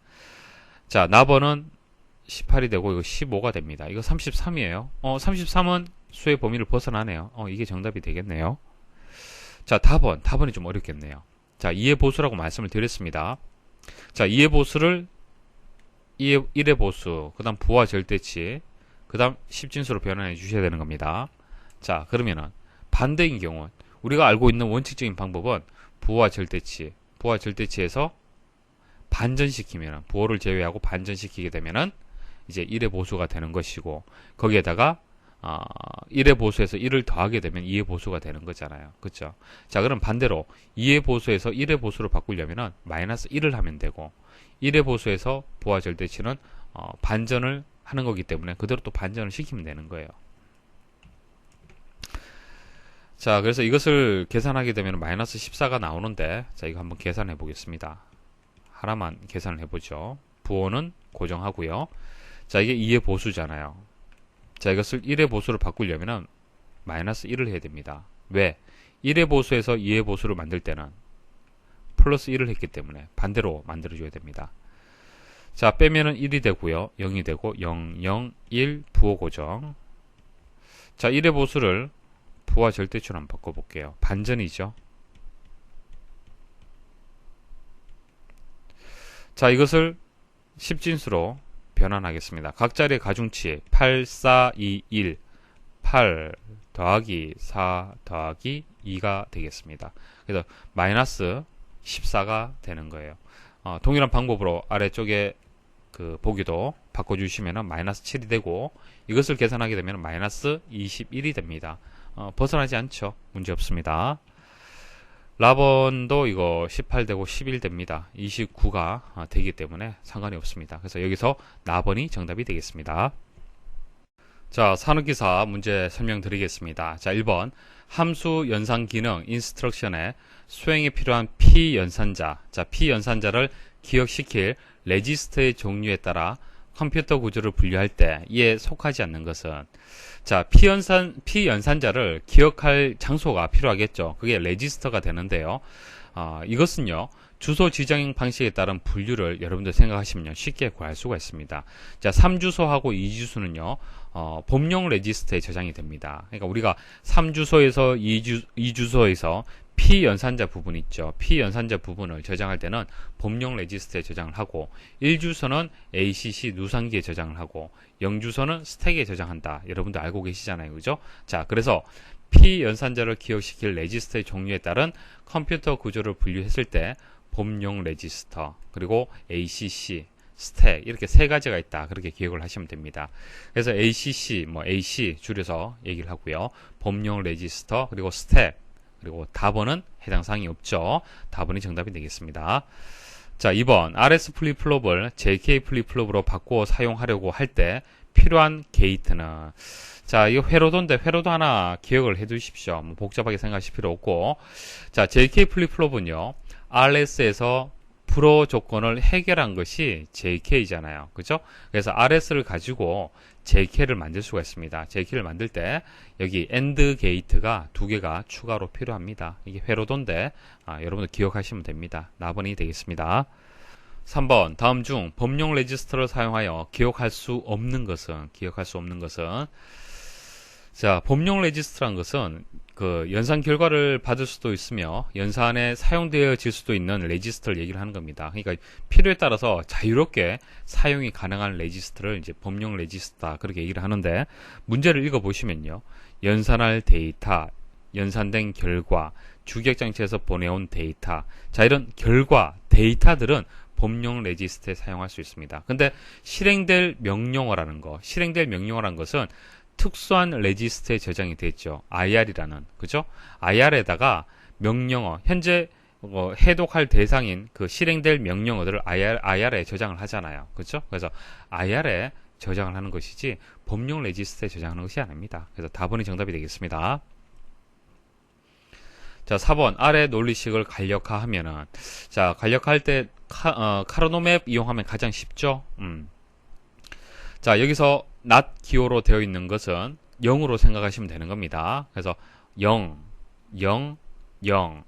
자, 나번은 18이 되고 이거 15가 됩니다. 이거 33이에요. 33은 수의 범위를 벗어나네요. 이게 정답이 되겠네요. 자, 답은 좀 어렵겠네요. 자, 2의 보수라고 말씀을 드렸습니다. 자, 2의 보수를 1의 보수, 그 다음 부와 절대치, 그 다음 10진수로 변환해 주셔야 되는 겁니다. 자, 그러면은 반대인 경우 우리가 알고 있는 원칙적인 방법은 부와 절대치에서 반전시키면, 부호를 제외하고 반전시키게 되면은 이제 1의 보수가 되는 것이고, 거기에다가 1의 보수에서 1을 더하게 되면 2의 보수가 되는 거잖아요. 그쵸? 자, 그럼 반대로 2의 보수에서 1의 보수로 바꾸려면은 마이너스 1을 하면 되고, 1의 보수에서 부와 절대치는 반전을 하는 거기 때문에 그대로 또 반전을 시키면 되는 거예요. 자, 그래서 이것을 계산하게 되면 마이너스 14가 나오는데, 자, 이거 한번 계산해 보겠습니다. 하나만 계산을 해보죠. 부호는 고정하고요. 자, 이게 2의 보수잖아요. 자, 이것을 1의 보수로 바꾸려면 마이너스 1을 해야 됩니다. 왜? 1의 보수에서 2의 보수를 만들 때는 플러스 1을 했기 때문에 반대로 만들어줘야 됩니다. 자, 빼면은 1이 되고요. 0이 되고 0, 0, 1 부호 고정. 자, 1의 보수를 부와 절대치로 한번 바꿔볼게요. 반전이죠. 자, 이것을 10진수로 변환하겠습니다. 각 자리의 가중치 8, 4, 2, 1 8 더하기 4 더하기 2가 되겠습니다. 그래서 마이너스 14가 되는 거예요. 동일한 방법으로 아래쪽에 그 보기도 바꿔주시면 마이너스 7이 되고, 이것을 계산하게 되면 마이너스 21이 됩니다. 벗어나지 않죠. 문제 없습니다. 라번도 이거 18 되고 11 됩니다. 29가 되기 때문에 상관이 없습니다. 그래서 여기서 라번이 정답이 되겠습니다. 자, 산업기사 문제 설명드리겠습니다. 자, 1번 함수 연산 기능 인스트럭션에 수행에 필요한 P 연산자, 자, P 연산자를 기억시킬 레지스터의 종류에 따라 컴퓨터 구조를 분류할 때 이에 속하지 않는 것은, 자, P 연산자를 기억할 장소가 필요하겠죠. 그게 레지스터가 되는데요. 이것은요, 주소 지정 방식에 따른 분류를 여러분들 생각하시면 쉽게 구할 수가 있습니다. 자, 3주소하고 2주소는요, 범용 레지스터에 저장이 됩니다. 그러니까 우리가 3주소에서 2주소에서 P 연산자 부분 있죠. P 연산자 부분을 저장할 때는 범용 레지스터에 저장을 하고, 1주소는 ACC 누상기에 저장을 하고, 0주소는 스택에 저장한다. 여러분들 알고 계시잖아요. 그죠? 자, 그래서 P 연산자를 기억시킬 레지스터의 종류에 따른 컴퓨터 구조를 분류했을 때 범용 레지스터, 그리고 ACC, 스택, 이렇게 세 가지가 있다. 그렇게 기억을 하시면 됩니다. 그래서 ACC, AC 줄여서 얘기를 하고요. 범용 레지스터, 그리고 스택, 그리고 답은 해당 사항이 없죠. 답은 정답이 되겠습니다. 자, 2번 RS 플립플롭을 JK 플립플롭으로 바꾸어 사용하려고 할 때 필요한 게이트는, 자, 이거 회로도인데 회로도 하나 기억을 해 두십시오. 복잡하게 생각하실 필요 없고, 자, JK 플립플롭은요, RS에서 불어 조건을 해결한 것이 JK잖아요. 그죠? 그래서 RS를 가지고 JK를 만들 수가 있습니다. JK를 만들 때 여기 AND 게이트가 두 개가 추가로 필요합니다. 이게 회로도인데 여러분들 기억하시면 됩니다. 나번이 되겠습니다. 3번 다음 중 범용 레지스터를 사용하여 기억할 수 없는 것은, 자, 범용 레지스터란 것은 그 연산 결과를 받을 수도 있으며 연산에 사용되어질 수도 있는 레지스터를 얘기를 하는 겁니다. 그러니까 필요에 따라서 자유롭게 사용이 가능한 레지스터를 이제 범용 레지스터, 그렇게 얘기를 하는데, 문제를 읽어보시면요, 연산할 데이터, 연산된 결과, 주기억장치에서 보내온 데이터, 자, 이런 결과, 데이터들은 범용 레지스터에 사용할 수 있습니다. 근데 실행될 명령어라는 것은 특수한 레지스터에 저장이 됐죠. IR이라는, 그죠? IR에다가 명령어, 현재 해독할 대상인 그 실행될 명령어들을 IR에 저장을 하잖아요. 그죠? 그래서 IR에 저장을 하는 것이지 범용 레지스터에 저장하는 것이 아닙니다. 그래서 답은 정답이 되겠습니다. 자, 4번 아래 논리식을 간략화하면은, 자, 간략화할 때 카르노맵 이용하면 가장 쉽죠. 자, 여기서 not 기호로 되어 있는 것은 0으로 생각하시면 되는 겁니다. 그래서 0, 0, 0,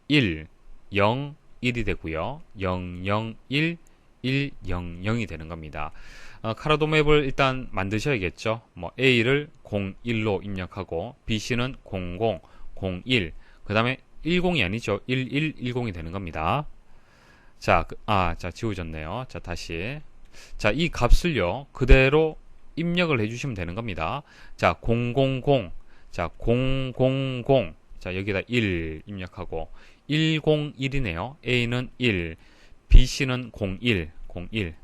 1, 0, 1이 되고요. 0, 0, 1, 1, 0, 0이 되는 겁니다. 카라도 맵을 일단 만드셔야겠죠. 뭐 A를 01로 입력하고 BC는 00, 01, 그 다음에 10이 아니죠. 1110이 되는 겁니다. 자, 자, 지워졌네요. 자, 다시. 자, 이 값을요, 그대로 입력을 해주시면 되는 겁니다. 자, 000, 자, 000, 자, 여기다 1 입력하고, 101이네요. A는 1, BC는 01, 01,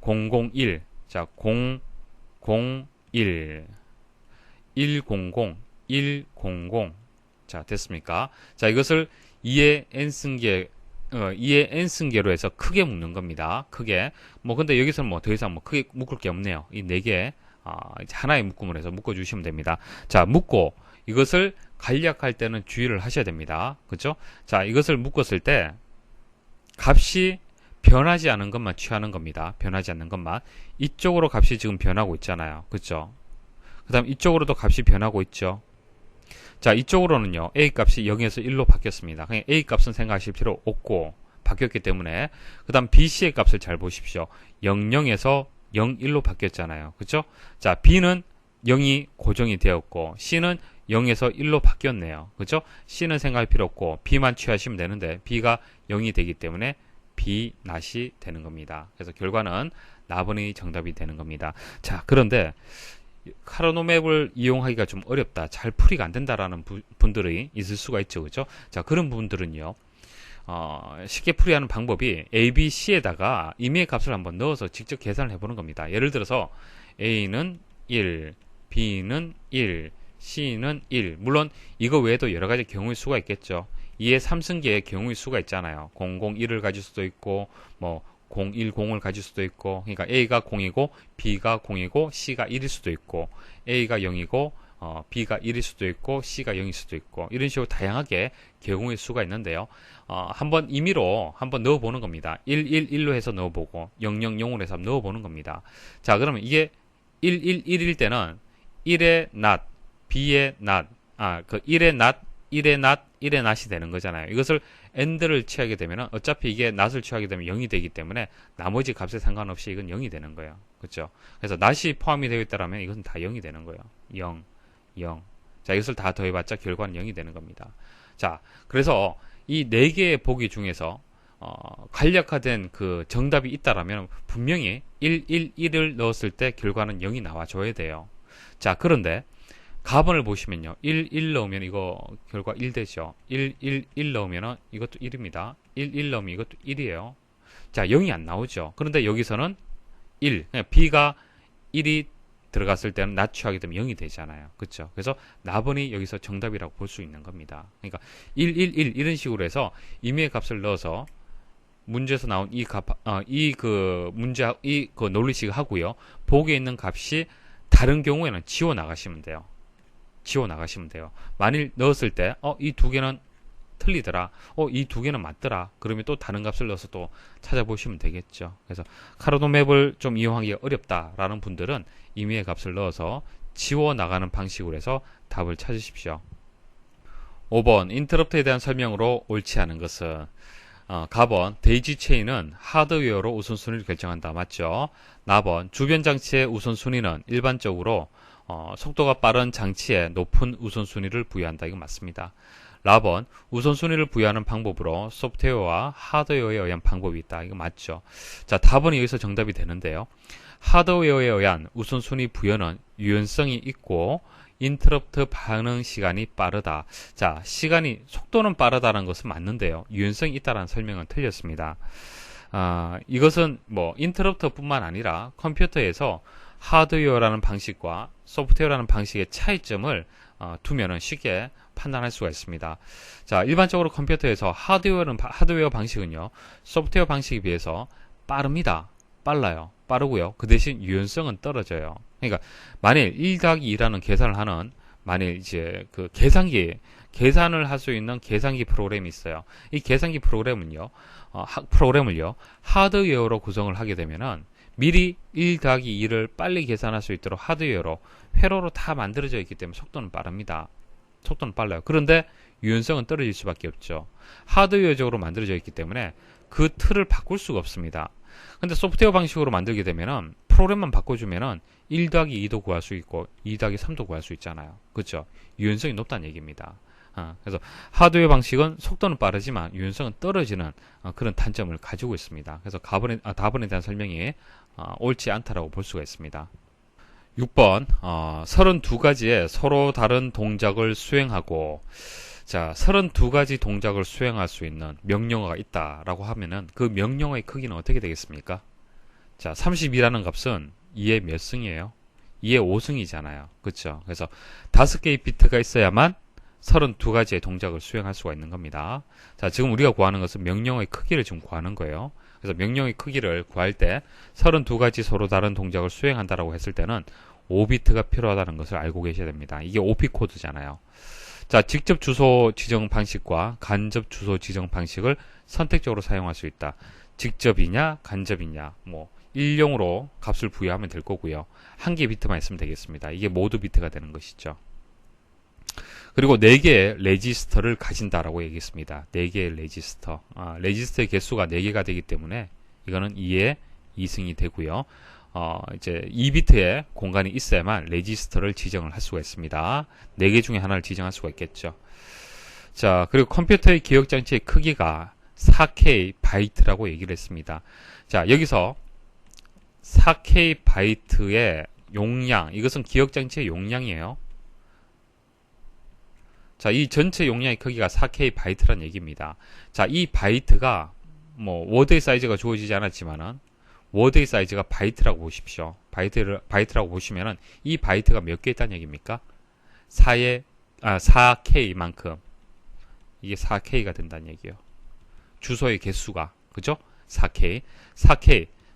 001, 자, 001, 100, 100. 자, 됐습니까? 자, 이것을 2의 n승계, 2의 n승계로 해서 크게 묶는 겁니다. 크게. 뭐, 근데 여기서는 뭐 더 이상 뭐 크게 묶을 게 없네요. 이 4개, 이제 하나의 묶음을 해서 묶어주시면 됩니다. 자, 묶고, 이것을 간략할 때는 주의를 하셔야 됩니다. 그죠? 자, 이것을 묶었을 때, 값이 변하지 않은 것만 취하는 겁니다. 변하지 않는 것만. 이쪽으로 값이 지금 변하고 있잖아요. 그죠? 그 다음 이쪽으로도 값이 변하고 있죠. 자, 이쪽으로는요, A 값이 0에서 1로 바뀌었습니다. 그냥 A 값은 생각하실 필요 없고, 바뀌었기 때문에, 그 다음 BC의 값을 잘 보십시오. 00에서 01로 바뀌었잖아요. 그죠? 자, B는 0이 고정이 되었고, C는 0에서 1로 바뀌었네요. 그죠? C는 생각할 필요 없고, B만 취하시면 되는데, B가 0이 되기 때문에, B 낫이 되는 겁니다. 그래서 결과는 나번이 정답이 되는 겁니다. 자, 그런데, 카라노 맵을 이용하기가 좀 어렵다, 잘 풀이가 안 된다라는 분들이 있을 수가 있죠. 그죠? 자, 그런 분들은요, 쉽게 풀이하는 방법이 A, B, C에다가 임의의 값을 한번 넣어서 직접 계산을 해보는 겁니다. 예를 들어서 A는 1, B는 1, C는 1. 물론 이거 외에도 여러 가지 경우의 수가 있겠죠. 2의 3승계의 경우의 수가 있잖아요. 001을 가질 수도 있고, 뭐 010을 가질 수도 있고, 그러니까 A가 0이고 B가 0이고 C가 1일 수도 있고, A가 0이고 B가 1일 수도 있고 C가 0일 수도 있고, 이런 식으로 다양하게 경우의 수가 있는데요. 한번 임의로 한번 넣어보는 겁니다. 111로 해서 넣어보고 000으로 해서 넣어보는 겁니다. 자, 그러면 이게 111일 때는 1의 not, B의 not, 그 1의 not, 1의 not, 1의 not이 되는 거잖아요. 이것을 and를 취하게 되면 어차피 이게 not을 취하게 되면 0이 되기 때문에 나머지 값에 상관없이 이건 0이 되는 거예요. 그렇죠? 그래서 not이 포함이 되어 있다면 이것은 다 0이 되는 거예요. 0, 0. 자, 이것을 다 더해봤자 결과는 0이 되는 겁니다. 자, 그래서 이 4개의 보기 중에서 간략화된 그 정답이 있다라면 분명히 111을 넣었을 때 결과는 0이 나와줘야 돼요. 자, 그런데 가번을 보시면요, 1 넣으면 이거 결과 1 되죠. 1 넣으면 이것도 1입니다. 1 넣으면 이것도 1이에요. 자, 0이 안 나오죠. 그런데 여기서는 1, B가 1이 들어갔을 때는 낫 취하게 되면 0이 되잖아요. 그렇죠? 그래서 나번이 여기서 정답이라고 볼 수 있는 겁니다. 그러니까 1 이런 식으로 해서 임의의 값을 넣어서 문제에서 나온 이 논리식 하고요. 보기에 있는 값이 다른 경우에는 지워 나가시면 돼요. 만일 넣었을 때, 이 2개는 틀리더라. 이 2개는 맞더라. 그러면 또 다른 값을 넣어서 또 찾아보시면 되겠죠. 그래서 카라노 맵을 좀 이용하기가 어렵다라는 분들은 임의의 값을 넣어서 지워 나가는 방식으로 해서 답을 찾으십시오. 5번, 인터럽트에 대한 설명으로 옳지 않은 것은, 가번, 데이지 체인은 하드웨어로 우선순위를 결정한다. 맞죠? 나번, 주변 장치의 우선순위는 일반적으로 속도가 빠른 장치에 높은 우선순위를 부여한다. 이거 맞습니다. 라번, 우선순위를 부여하는 방법으로 소프트웨어와 하드웨어에 의한 방법이 있다. 이거 맞죠? 자, 답은 여기서 정답이 되는데요. 하드웨어에 의한 우선순위 부여는 유연성이 있고 인터럽트 반응 시간이 빠르다. 자, 속도는 빠르다는 것은 맞는데요. 유연성이 있다는 설명은 틀렸습니다. 이것은 뭐 인터럽트 뿐만 아니라 컴퓨터에서 하드웨어라는 방식과 소프트웨어라는 방식의 차이점을 두면은 쉽게 판단할 수가 있습니다. 자, 일반적으로 컴퓨터에서 하드웨어 방식은요, 소프트웨어 방식에 비해서 빨라요. 빠르고요. 그 대신 유연성은 떨어져요. 그러니까 만일 1-2라는 계산을 하는, 만일 이제 그 계산을 할 수 있는 계산기 프로그램이 있어요. 이 계산기 프로그램을요, 하드웨어로 구성을 하게 되면은 미리 1-2를 빨리 계산할 수 있도록 하드웨어로 회로로 다 만들어져 있기 때문에 속도는 빠릅니다. 속도는 빨라요. 그런데 유연성은 떨어질 수밖에 없죠. 하드웨어적으로 만들어져 있기 때문에 그 틀을 바꿀 수가 없습니다. 근데 소프트웨어 방식으로 만들게 되면은 프로그램만 바꿔주면은 1 더하기 2도 구할 수 있고 2 더하기 3도 구할 수 있잖아요. 그렇죠? 유연성이 높다는 얘기입니다. 그래서 하드웨어 방식은 속도는 빠르지만 유연성은 떨어지는 그런 단점을 가지고 있습니다. 그래서 답변에 대한 설명이 옳지 않다라고 볼 수가 있습니다. 6번 32가지의 서로 다른 동작을 수행하고 자 32가지 동작을 수행할 수 있는 명령어가 있다라고 하면은 그 명령어의 크기는 어떻게 되겠습니까? 자 32라는 값은 2의 몇 승이에요? 2의 5승이잖아요. 그렇죠? 그래서 5개의 비트가 있어야만 32가지의 동작을 수행할 수가 있는 겁니다. 자, 지금 우리가 구하는 것은 명령어의 크기를 지금 구하는 거예요. 그래서 명령어의 크기를 구할 때 32가지 서로 다른 동작을 수행한다라고 했을 때는 5비트가 필요하다는 것을 알고 계셔야 됩니다. 이게 OP 코드잖아요. 자, 직접 주소 지정 방식과 간접 주소 지정 방식을 선택적으로 사용할 수 있다. 직접이냐, 간접이냐, 뭐 일용으로 값을 부여하면 될 거고요. 한 개의 비트만 있으면 되겠습니다. 이게 모두 비트가 되는 것이죠. 그리고 4개의 레지스터를 가진다라고 얘기했습니다. 4개의 레지스터. 레지스터의 개수가 4개가 되기 때문에 이거는 2의 2승이 되고요. 이제 2비트의 공간이 있어야만 레지스터를 지정을 할 수가 있습니다. 4개 중에 하나를 지정할 수가 있겠죠. 자, 그리고 컴퓨터의 기억장치의 크기가 4K 바이트라고 얘기를 했습니다. 자, 여기서 4K 바이트의 용량, 이것은 기억장치의 용량이에요. 자, 이 전체 용량의 크기가 4K 바이트란 얘기입니다. 자, 이 바이트가 뭐 워드의 사이즈가 주어지지 않았지만은 워드의 사이즈가 바이트라고 보십시오. 바이트라고 보시면은 이 바이트가 몇 개 있다는 얘기입니까? 4K만큼 이게 4K가 된다는 얘기예요. 주소의 개수가 그죠? 4K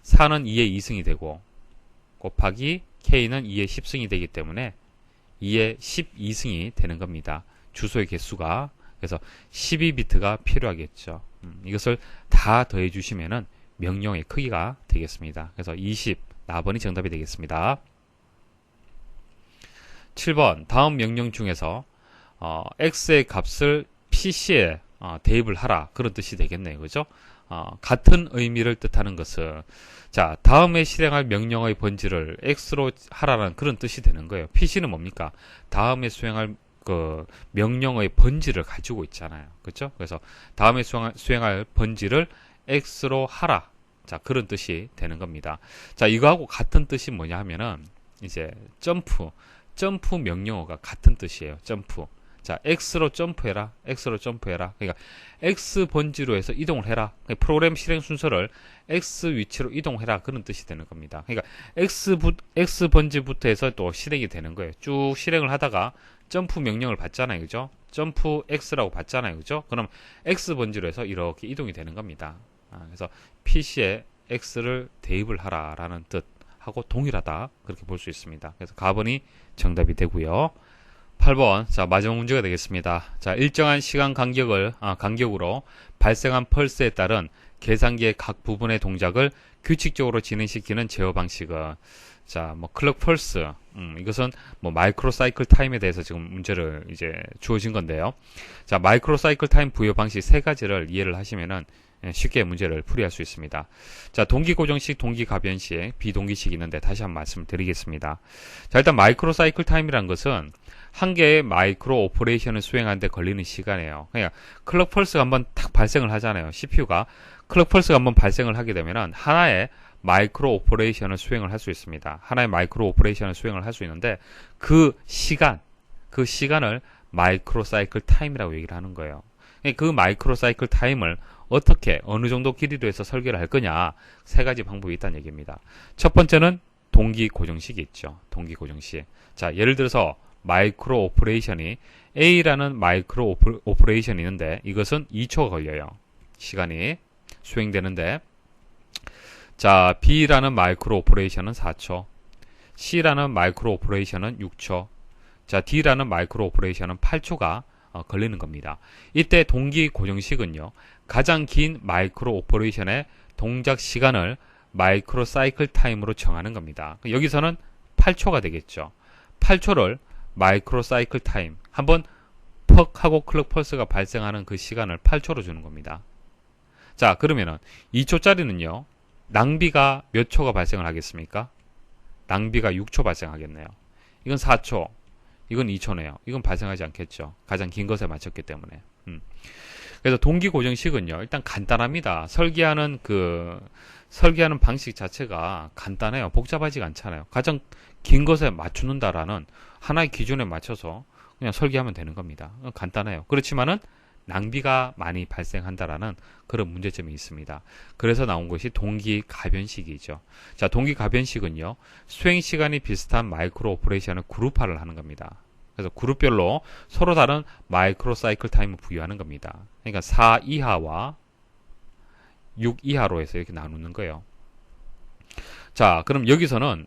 4는 2의 2승이 되고 곱하기 K는 2의 10승이 되기 때문에 2의 12승이 되는 겁니다. 주소의 개수가. 그래서 12비트가 필요하겠죠. 이것을 다 더해 주시면은 명령의 크기가 되겠습니다. 그래서 20, 4번이 정답이 되겠습니다. 7번 다음 명령 중에서 x의 값을 pc에 대입을 하라, 그런 뜻이 되겠네요. 그죠? 같은 의미를 뜻하는 것은 자, 다음에 실행할 명령의 번지를 x로 하라는 그런 뜻이 되는 거예요. pc는 뭡니까? 다음에 수행할 그 명령의 번지를 가지고 있잖아요. 그렇죠? 그래서 다음에 수행할 번지를 x로 하라. 자, 그런 뜻이 되는 겁니다. 자, 이거하고 같은 뜻이 뭐냐 하면은 이제 점프 명령어가 같은 뜻이에요. 점프. 자, x로 점프해라. x로 점프해라. 그러니까 x 번지로 해서 이동을 해라. 그러니까 프로그램 실행 순서를 x 위치로 이동해라. 그런 뜻이 되는 겁니다. 그러니까 x 번지부터 해서 또 실행이 되는 거예요. 쭉 실행을 하다가 점프 명령을 받잖아요. 그죠? 점프 x라고 받잖아요. 그죠? 그럼 x 번지로 해서 이렇게 이동이 되는 겁니다. 그래서 PC에 x를 대입을 하라라는 뜻하고 동일하다. 그렇게 볼 수 있습니다. 그래서 가번이 정답이 되고요. 8번. 자, 마지막 문제가 되겠습니다. 자, 일정한 시간 간격으로 발생한 펄스에 따른 계산기의 각 부분의 동작을 규칙적으로 진행시키는 제어 방식은 자, 뭐 클럭 펄스. 이것은 뭐 마이크로 사이클 타임에 대해서 지금 문제를 이제 주어진 건데요. 자, 마이크로 사이클 타임 부여 방식 3가지를 이해를 하시면은 쉽게 문제를 풀이할 수 있습니다. 자, 동기 고정식, 동기 가변식, 비동기식이 있는데 다시 한번 말씀드리겠습니다. 자, 일단 마이크로 사이클 타임이란 것은 한 개의 마이크로 오퍼레이션을 수행하는데 걸리는 시간이에요. 그러니까 클럭 펄스가 한번 탁 발생을 하잖아요. CPU가 클럭 펄스가 한번 발생을 하게 되면은 하나의 마이크로 오퍼레이션을 수행을 할 수 있습니다. 하나의 마이크로 오퍼레이션을 수행을 할 수 있는데 그 시간을 마이크로 사이클 타임이라고 얘기를 하는 거예요. 그 마이크로 사이클 타임을 어떻게 어느 정도 길이로 해서 설계를 할 거냐, 3가지 방법이 있다는 얘기입니다. 첫 번째는 동기 고정식이 있죠. 동기 고정식. 자, 예를 들어서 마이크로 오퍼레이션이 A라는 마이크로 오퍼레이션이 있는데 이것은 2초가 걸려요. 시간이 수행되는데 자, B라는 마이크로 오퍼레이션은 4초, C라는 마이크로 오퍼레이션은 6초, 자, D라는 마이크로 오퍼레이션은 8초가 걸리는 겁니다. 이때 동기 고정식은요, 가장 긴 마이크로 오퍼레이션의 동작 시간을 마이크로 사이클 타임으로 정하는 겁니다. 여기서는 8초가 되겠죠. 8초를 마이크로 사이클 타임, 한번 퍽 하고 클럭 펄스가 발생하는 그 시간을 8초로 주는 겁니다. 자, 그러면은 2초짜리는요, 낭비가 몇 초가 발생을 하겠습니까? 낭비가 6초 발생하겠네요. 이건 4초, 이건 2초네요. 이건 발생하지 않겠죠. 가장 긴 것에 맞췄기 때문에. 그래서 동기 고정식은요, 일단 간단합니다. 설계하는 방식 자체가 간단해요. 복잡하지가 않잖아요. 가장 긴 것에 맞추는다라는 하나의 기준에 맞춰서 그냥 설계하면 되는 겁니다. 간단해요. 그렇지만은 낭비가 많이 발생한다라는 그런 문제점이 있습니다. 그래서 나온 것이 동기 가변식이죠. 자, 동기 가변식은요, 수행 시간이 비슷한 마이크로 오퍼레이션을 그룹화를 하는 겁니다. 그래서 그룹별로 서로 다른 마이크로 사이클 타임을 부여하는 겁니다. 그러니까 4 이하와 6 이하로 해서 이렇게 나누는 거예요. 자, 그럼 여기서는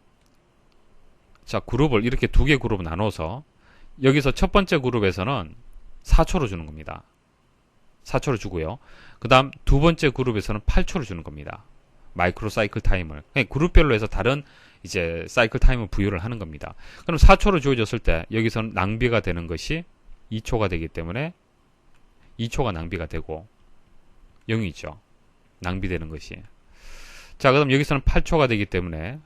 자, 그룹을 이렇게 두 개 그룹 나눠서 여기서 첫 번째 그룹에서는 4초로 주는 겁니다. 4초를 주고요. 그 다음 두 번째 그룹에서는 8초를 주는 겁니다. 마이크로 사이클 타임을. 그룹별로 해서 다른 이제 사이클 타임을 부여를 하는 겁니다. 그럼 4초로 주어졌을 때 여기서는 낭비가 되는 것이 2초가 되기 때문에 2초가 낭비가 되고 0이죠. 낭비되는 것이. 자, 그럼 여기서는 8초가 되기 때문에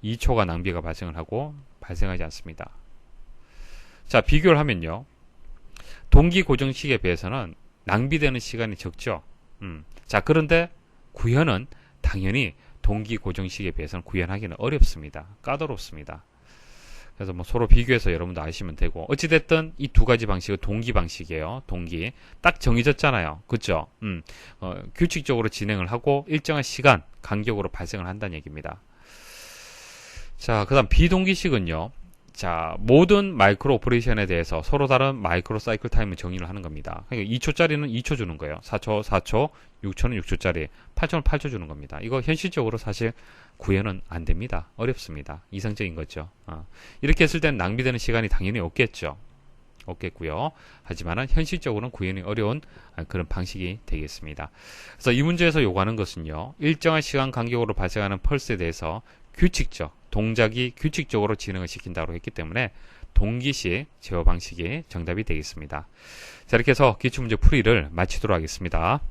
2초가 낭비가 발생을 하고 발생하지 않습니다. 자, 비교를 하면요. 동기 고정식에 비해서는 낭비되는 시간이 적죠. 자, 그런데 구현은 당연히 동기 고정식에 비해서는 구현하기는 어렵습니다. 까다롭습니다. 그래서 뭐 서로 비교해서 여러분도 아시면 되고, 어찌됐든 이 두 가지 방식은 동기 방식이에요. 동기. 딱 정해졌잖아요. 그쵸? 규칙적으로 진행을 하고 일정한 시간 간격으로 발생을 한다는 얘기입니다. 자, 그 다음 비동기식은요. 자, 모든 마이크로 오퍼레이션에 대해서 서로 다른 마이크로 사이클 타임을 정의를 하는 겁니다. 그러니까 2초짜리는 2초 주는 거예요. 4초, 4초, 6초는 6초짜리, 8초는 8초 주는 겁니다. 이거 현실적으로 사실 구현은 안 됩니다. 어렵습니다. 이상적인 거죠. 이렇게 했을 땐 낭비되는 시간이 당연히 없겠죠. 없겠고요. 하지만은 현실적으로는 구현이 어려운 그런 방식이 되겠습니다. 그래서 이 문제에서 요구하는 것은요. 일정한 시간 간격으로 발생하는 펄스에 대해서 동작이 규칙적으로 진행을 시킨다고 했기 때문에 동기식 제어 방식이 정답이 되겠습니다. 자, 이렇게 해서 기출문제 풀이를 마치도록 하겠습니다.